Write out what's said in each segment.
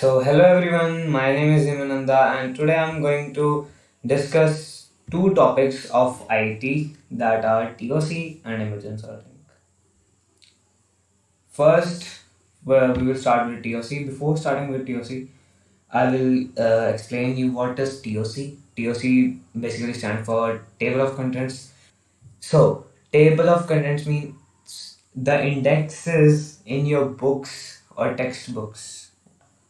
Hello everyone, my name is Himananda and today I'm going to discuss two topics of IT that are TOC and image sorting. First, we will start with TOC. Before starting with TOC, I will explain you what is TOC. TOC basically stands for Table of Contents. So, Table of Contents means the indexes in your books or textbooks,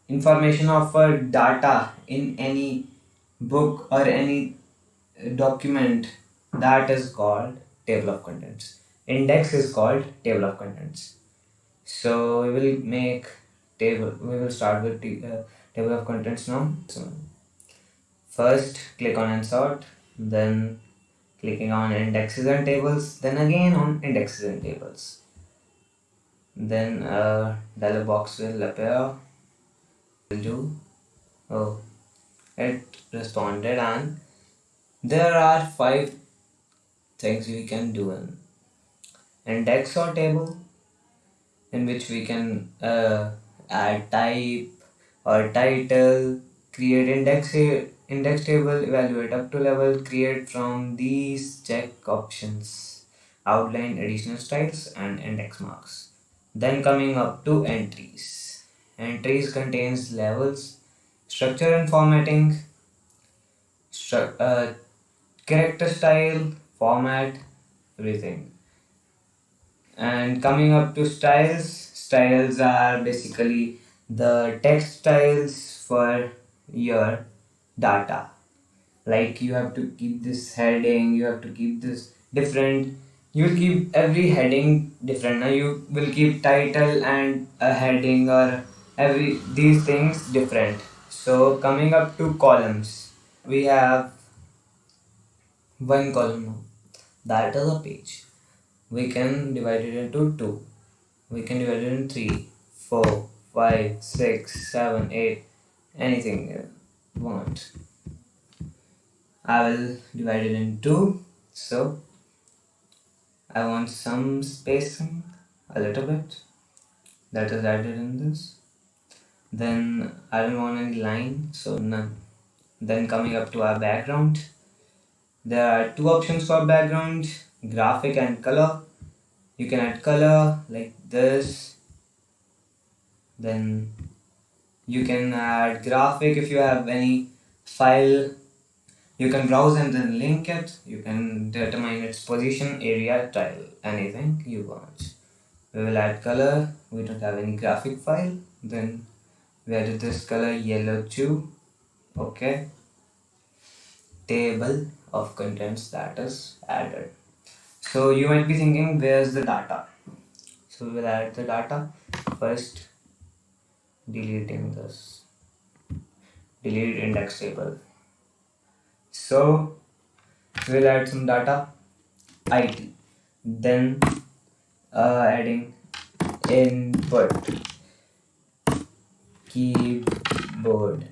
information of data in any book or any document, that is called table of contents. Index is called table of contents. So we will start with the table of contents now. So first click on insert, then clicking on indexes and tables, then again on indexes and tables. Then a dialog box will appear. Will do. Oh, it responded, and there are five things we can do in index or table, in which we can add type or title, create index table, evaluate up to level, create from these check options, outline additional styles and index marks. Then coming up to entries. Entries contains levels, structure and formatting, character style, format, everything. And coming up to styles, styles are basically the text styles for your data. Like you have to keep this heading, you have to keep this different. You will keep every heading different. Now you will keep title and a heading or every these things different. So coming up to columns, we have one column now. That is a page. We can divide it into two. We can divide it in 3, 4, 5, 6, 7, 8, anything you want. I will divide it in 2. So I want some spacing, a little bit. That is added in this. Then I don't want any line, so none. Then coming up to our background, there are two options for background: graphic and color. You can add color like this. Then you can add graphic if you have any file. You can browse and then link it. You can determine its position, area, tile, anything you want. We will add color. We don't have any graphic file. Then we added this color yellow too. Okay. Table of contents, that is added. So you might be thinking, where's the data? So we will add the data first. Deleting this. Delete index table. So we'll add some data, IT. Then adding input, keyboard,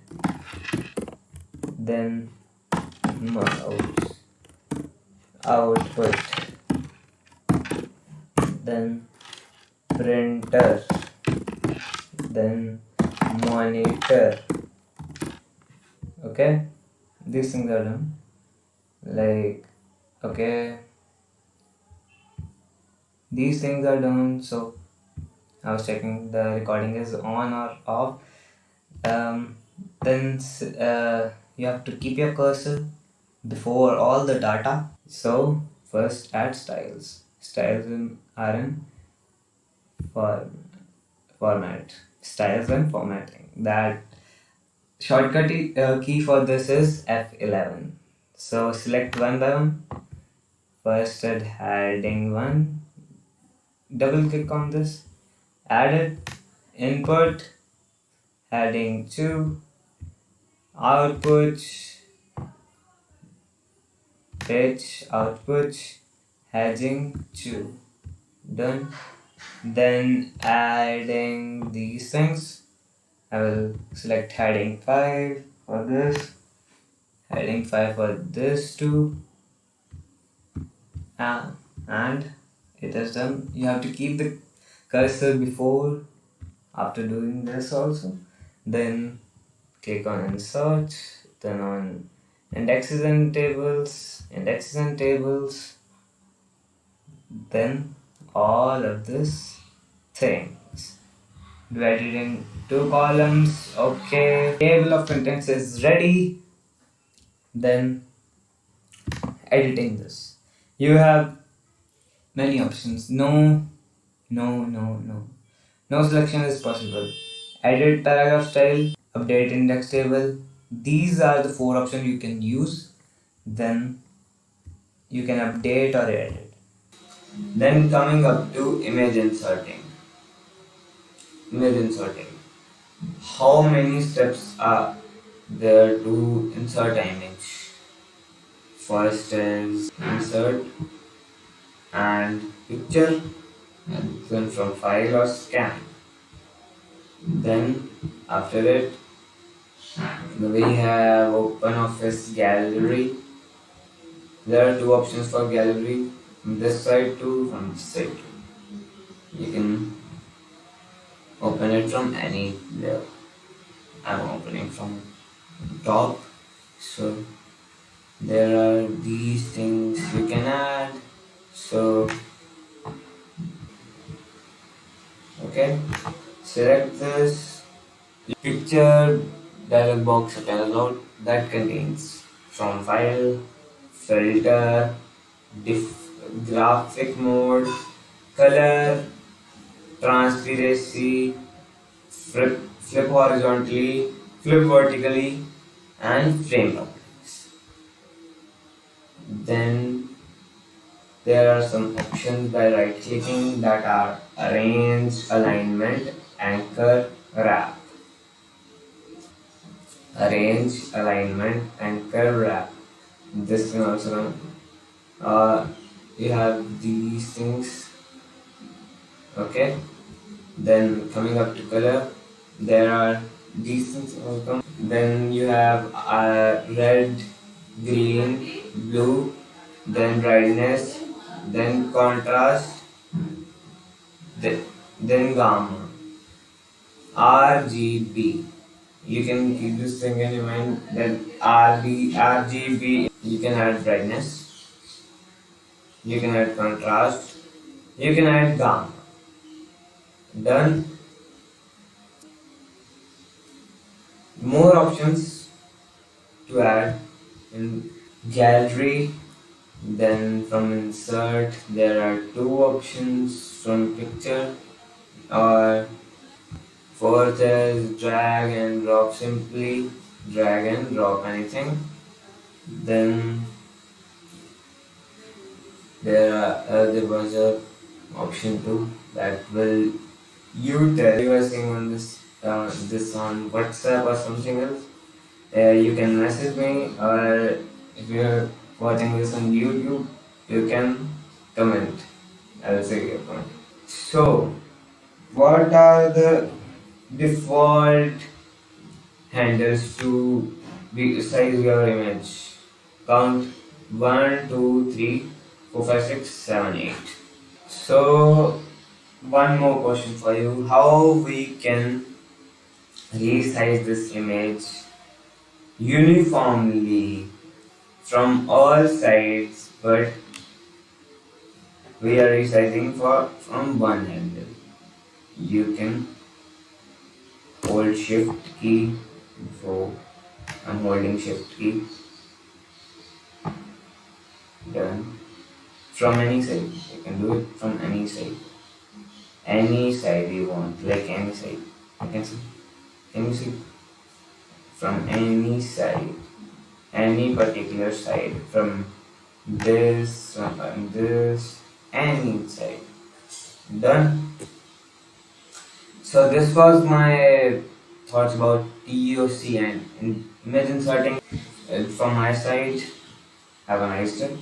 then mouse, output, then printer, then monitor. Okay, these things are done. Like, okay, these things are done. So I was checking the recording is on or off. Then you have to keep your cursor before all the data. So first add styles. Styles are in format. Styles and formatting. That shortcut key for this is F11. So select one by one. First add heading 1. Double click on this. Add it. Input. Heading 2. Output. Pitch. Output. Heading 2. Done. Then adding these things. I will select heading 5 for this. Heading 5 for this too. And it is done. You have to keep the cursor before, after doing this also. Then click on insert, then on indexes and tables, then all of this things. Divided in two columns. Okay, table of contents is ready. Then editing this. You have many options. No, no, no, no. No selection is possible. Edit paragraph style, update index table. These are the four options you can use. Then you can update or edit. Then coming up to image inserting. Image inserting. How many steps are there to insert an image? First is insert and picture, and then from file or scan. Then after it we have open office gallery. There are two options for gallery, from this side to from this side too. You can open it from anywhere. I'm opening from top. So there are these things you can add. So okay, select this picture dialog box appears out that contains from file, filter, graphic mode, color, transparency, flip horizontally, flip vertically, and frame properties. Then there are some options by right clicking that are arrange, alignment, anchor, wrap. Arrange, alignment, anchor, wrap. This can also run. You have these things. Okay. Then coming up to color, there are these things also. Then you have red, green, blue, then brightness, then contrast, then gamma, RGB. You can keep this thing in your mind that RGB. You can add brightness, you can add contrast, you can add gamma. Done. More options to add in gallery. Then from insert there are two options from picture, or fourth is drag and drop. Simply drag and drop anything. Then there was a option too that will you tell you are seeing on this on WhatsApp or something else. You can message me, or if you're watching this on YouTube, you can comment. I will say your comment. So, what are the default handles to size your image? Count 1, 2, 3, 4, 5, 6, 7, 8. So, one more question for you. How we can resize this image uniformly from all sides, but we are resizing from one handle. You can hold shift key. So I'm holding shift key. Done. From any side. You can do it from any side. Any side you want, like any side. You can see. Can you see? From any side. Any particular side. From this, from this, any side. Done. So this was my thoughts about TOC and image inserting from my side. Have a nice day.